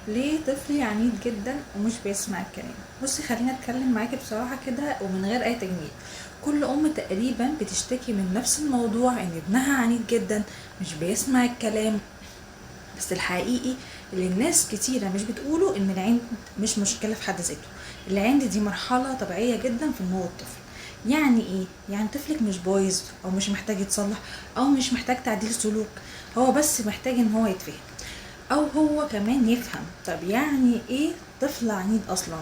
ليه طفلي عنيد جدا ومش بيسمع الكلام؟ بصي، خليني اتكلم معاكي بصراحه كده ومن غير اي تجميل. كل ام تقريبا بتشتكي من نفس الموضوع، ان ابنها عنيد جدا، مش بيسمع الكلام. بس الحقيقي اللي الناس كتيره مش بتقوله ان العند مش مشكله في حد ذاته. العند دي مرحله طبيعيه جدا في نمو الطفل. يعني ايه؟ يعني طفلك مش بايظ او مش محتاج يتصلح او مش محتاج تعديل سلوك، هو بس محتاج ان هو يتفهم او هو كمان يفهم. طب يعني ايه طفل عنيد اصلا؟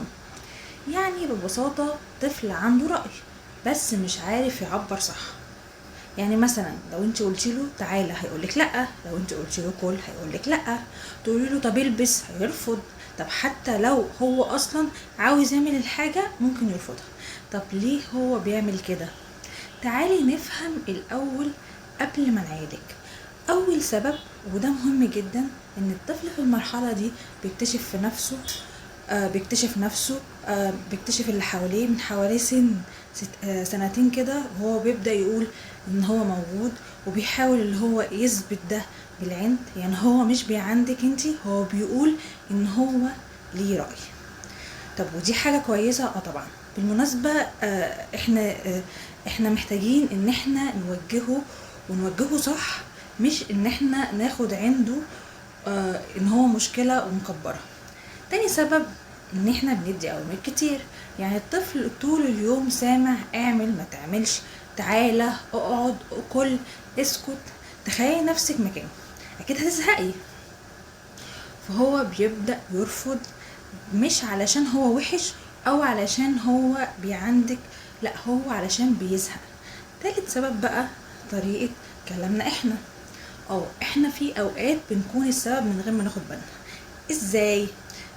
يعني ببساطة طفل عنده رأي بس مش عارف يعبر صح. يعني مثلا لو انت قلتي له تعالى هيقولك لا، لو انت قلتي له كل هيقولك لا، تقولي له طب البس هيرفض. طب حتى لو هو اصلا عاوز يعمل الحاجة ممكن يرفضها. طب ليه هو بيعمل كده؟ تعالي نفهم الاول قبل ما نعالج. اول سبب، وده مهم جدا، ان الطفل في المرحلة دي بيكتشف في نفسه، بيكتشف اللي حواليه من حواليه سنتين كده، وهو بيبدأ يقول ان هو موجود، وبيحاول اللي هو يثبت ده بالعند. يعني هو مش بيعندك انتي، هو بيقول ان هو ليه رأي. طب ودي حاجة كويسة؟ طبعا. بالمناسبة احنا محتاجين ان احنا ونوجهه صح، مش ان احنا ناخد عنده ان هو مشكلة ونكبرها. تاني سبب، ان احنا بندي اوامر كتير. يعني الطفل طول اليوم سامع اعمل ما تعملش، تعالى اقعد كل اسكت. تخيلي نفسك مكانه، اكيد هتزهقي. فهو بيبدأ يرفض، مش علشان هو وحش او علشان هو بيعندك، لا، هو علشان بيزهق. تالت سبب بقى، طريقة كلامنا احنا في اوقات بنكون السبب من غير ما ناخد بالنا. ازاي؟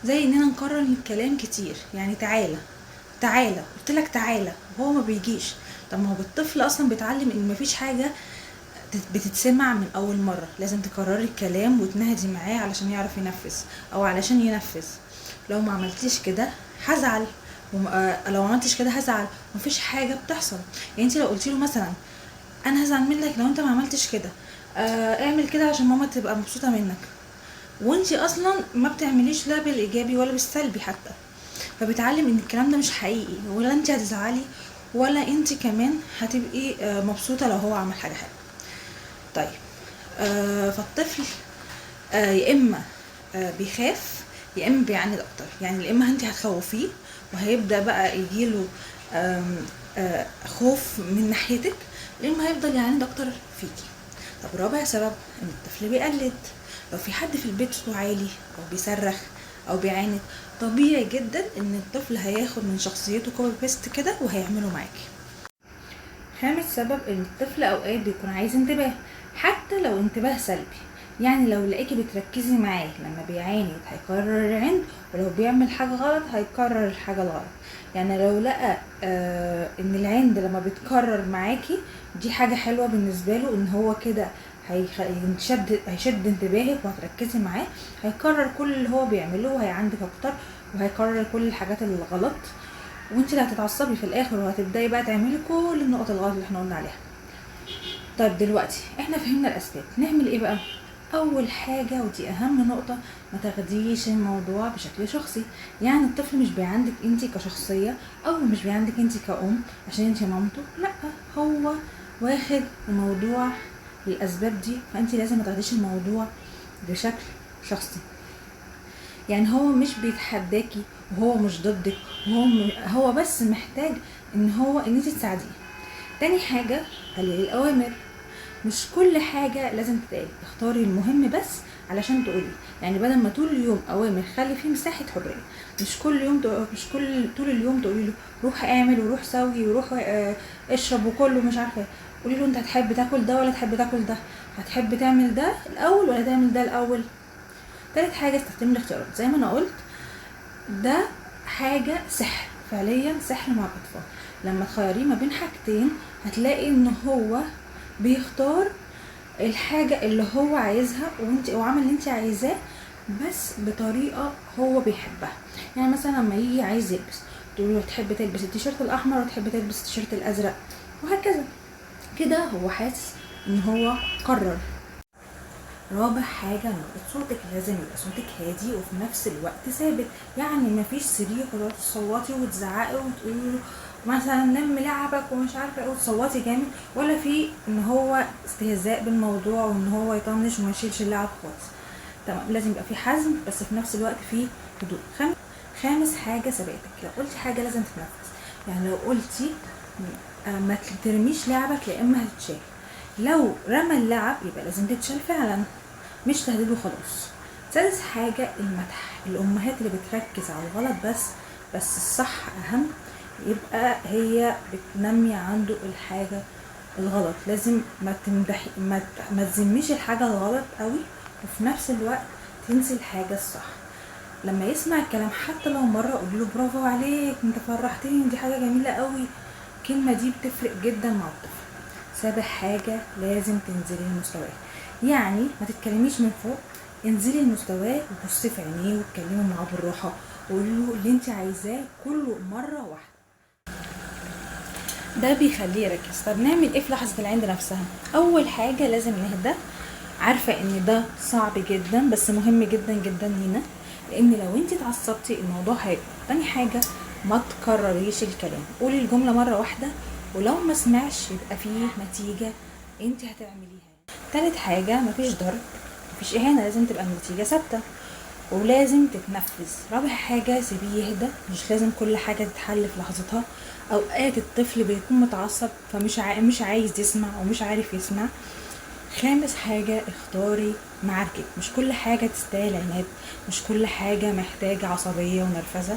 زي اننا نكرر الكلام كتير. يعني تعالى تعالى، قلت لك تعالى وهو ما بيجيش. طب ما هو الطفل اصلا بيتعلم ان مفيش حاجه بتتسمع من اول مره، لازم تكرري الكلام وتنهدي معاه علشان يعرف ينفذ او علشان ينفذ. لو ما عملتيش كده هزعل، لو ما عملتش كده هزعل. مفيش حاجه بتحصل. يعني انت لو قلتي له مثلا انا هزعل منك لو انت ما عملتش كده، اعمل كده عشان ماما تبقى مبسوطه منك، وانتي اصلا ما بتعمليش لا بالايجابي ولا بالسلبي حتى، فبتعلم ان الكلام ده مش حقيقي، ولا انتي هتزعلي ولا انتي كمان هتبقي مبسوطه لو هو عمل حاجه حلوه. طيب، فالطفل يا اما بيخاف يا اما بيعاند اكتر. يعني يا اما انتي هتخوفيه وهيبدا بقى يجيله خوف من ناحيتك، يا اما هيفضل يعاند اكتر فيكي. طب رابع سبب، ان الطفل بيقلد. لو في حد في البيت صوته عالي او بيصرخ او بيعاند، طبيعي جدا ان الطفل هياخد من شخصيته كوبي بيست كده وهيعمله معاكي. خامس سبب، ان الطفل اوقات بيكون عايز انتباه حتى لو انتباه سلبي. يعني لو لقيتي بتركزي معاه لما بيعاند هيكرر العند، ولو بيعمل حاجة غلط هيكرر الحاجة الغلط. يعني لو لقى ان العند لما بيتكرر معاكي دي حاجة حلوة بالنسبة له، ان هو كده هيشد انتباهك وهتركزي معاه، هيكرر كل اللي هو بيعمله وهيعندك اكتر، وهيكرر كل الحاجات الغلط، وانت اللي هتتعصبي في الاخر وهتبداي بقى تعملي كل النقط الغلط اللي احنا قلنا عليها. طيب دلوقتي احنا فهمنا الاسباب، نعمل ايه بقى؟ اول حاجه ودي اهم نقطه، ما تاخديش الموضوع بشكل شخصي. يعني الطفل مش بيعندك انت كشخصيه، او مش بيعندك انت كأم عشان انت مامته، لا، هو واخد الموضوع للاسباب دي، فانت لازم ما تاخديش الموضوع بشكل شخصي. يعني هو مش بيتحداكي وهو مش ضدك، هو بس محتاج ان انت تساعديه. تاني حاجه، قليل الاوامر. مش كل حاجه لازم تتقال، اختاري المهم بس علشان تقولي. يعني بدل ما طول اليوم اوامر، خلي فيه مساحه حريه. مش طول اليوم تقولي له روح اعمل وروح سوي وروح اشرب وكل ومش عارفه. قولي له انت هتحب تاكل ده ولا تحب تاكل ده، هتحب تعمل ده الاول ولا تعمل ده الاول. تالت حاجه، استخدمي الاختيارات زي ما انا قلت. ده حاجه سحر، فعليا سحر مع الاطفال. لما تخيريه ما بين حاجتين هتلاقي ان هو بيختار الحاجه اللي هو عايزها، وعمل اللي انت عايزاه بس بطريقه هو بيحبها. يعني مثلا لما يجي عايز يلبس، تقول له تحب تلبس التيشيرت الاحمر وتحب تلبس التيشيرت الازرق، وهكذا. كده هو حاسس ان هو قرر. رابع حاجة نبرة صوتك، لازم يبقى صوتك هادي وفي نفس الوقت ثابت. يعني مفيش صريخ وتقعدي تصوتي وتزعقي وتقولي له مثلا نم لعبك ومش عارفه ايه وتصوتي جامد، ولا في ان هو استهزاء بالموضوع وان هو يطنش وما يشيلش اللعب خالص. تمام، لازم يبقى في حزم بس في نفس الوقت في هدوء. خامس حاجة ثباتك، لو قلتي حاجة لازم تتنفذ. يعني لو قلتي ما ترميش لعبك يا اما هتتشال، لو رمى اللعب يبقى لازم تتشال فعلا، مش تهديد وخلاص. سادس حاجة المدح، الأمهات اللي بتركز على الغلط بس الصح أهم، يبقى هي بتنمي عنده الحاجة الغلط. لازم ما تمدحي ما تذميش الحاجة الغلط قوي وفي نفس الوقت تنسي الحاجة الصح. لما يسمع الكلام حتى لو مرة قولي له برافو عليك انت فرحتني دي حاجة جميلة قوي، الكلمة دي بتفرق جدا مع الطفل. سابع حاجة لازم تنزلي لمستواه، يعني ما تتكلميش من فوق، انزلي لمستواه وبصي في عينيه واتكلمي معاه بالراحة وقولي له اللي انت عايزاه كله مرة واحدة، ده بيخليه يركز. طب نعمل ايه في لحظة العند نفسها؟ اول حاجة لازم نهدى، عارفة ان ده صعب جدا بس مهم جدا جدا لينا، لان لو انت اتعصبتي الموضوع هيبقى. تاني حاجة ما تكرريش الكلام، قولي الجملة مرة واحدة ولو ما سمعش يبقى فيه نتيجة انت هتعمليها. تالت حاجة مفيش ضرب مفيش اهانة، لازم تبقى النتيجة ثابتة ولازم تتنفذ. رابع حاجة سيبيه يهدى، مش لازم كل حاجة تتحل في لحظتها، اوقات الطفل بيكون متعصب فمش مش عايز يسمع ومش عارف يسمع. خامس حاجة اختاري معاركك، مش كل حاجة تستاهل عناد، مش كل حاجة محتاجة عصبية ونرفزة،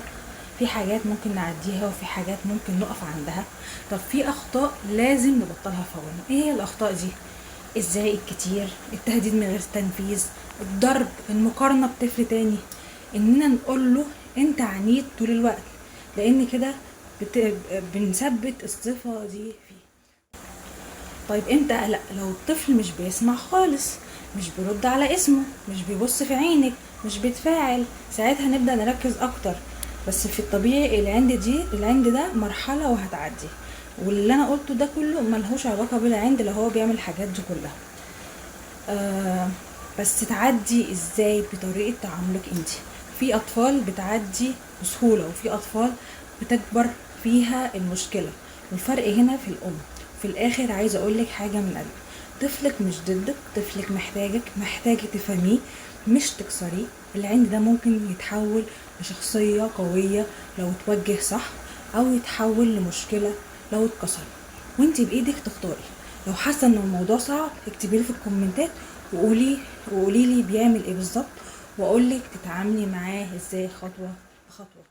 في حاجات ممكن نعديها وفي حاجات ممكن نقف عندها. طب في اخطاء لازم نبطلها فورا، ايه هي الاخطاء دي؟ الزعيق الكتير، التهديد من غير تنفيذ، الضرب، المقارنة بطفل تاني، اننا نقول له انت عنيد طول الوقت، لان كده بنثبت الصفة دي فيه. طيب امتى؟ لا، لو الطفل مش بيسمع خالص، مش بيرد على اسمه، مش بيبص في عينك، مش بيتفاعل، ساعتها نبدأ نركز اكتر. بس في الطبيعي العند ده مرحلة وهتعدي، واللي انا قلته ده كله ملهوش علاقة بالعند اللي هو بيعمل الحاجات دي كلها. بس تعدي ازاي؟ بطريقة تعاملك انت. في اطفال بتعدي بسهولة وفي اطفال بتكبر فيها المشكلة، والفرق هنا في الام. في الاخر عايزة اقولك حاجة من قلبي، طفلك مش ضدك، طفلك محتاجة تفهميه مش تكسريه. العند ده ممكن يتحول لشخصية قوية لو توجه صح، او يتحول لمشكلة لو اتكسر، وانت بايدك تختاري. لو حاسه ان الموضوع صعب اكتبي لي في الكومنتات وقولي لي بيعمل ايه بالظبط، واقول لك تتعاملي معاه ازاي خطوه بخطوه.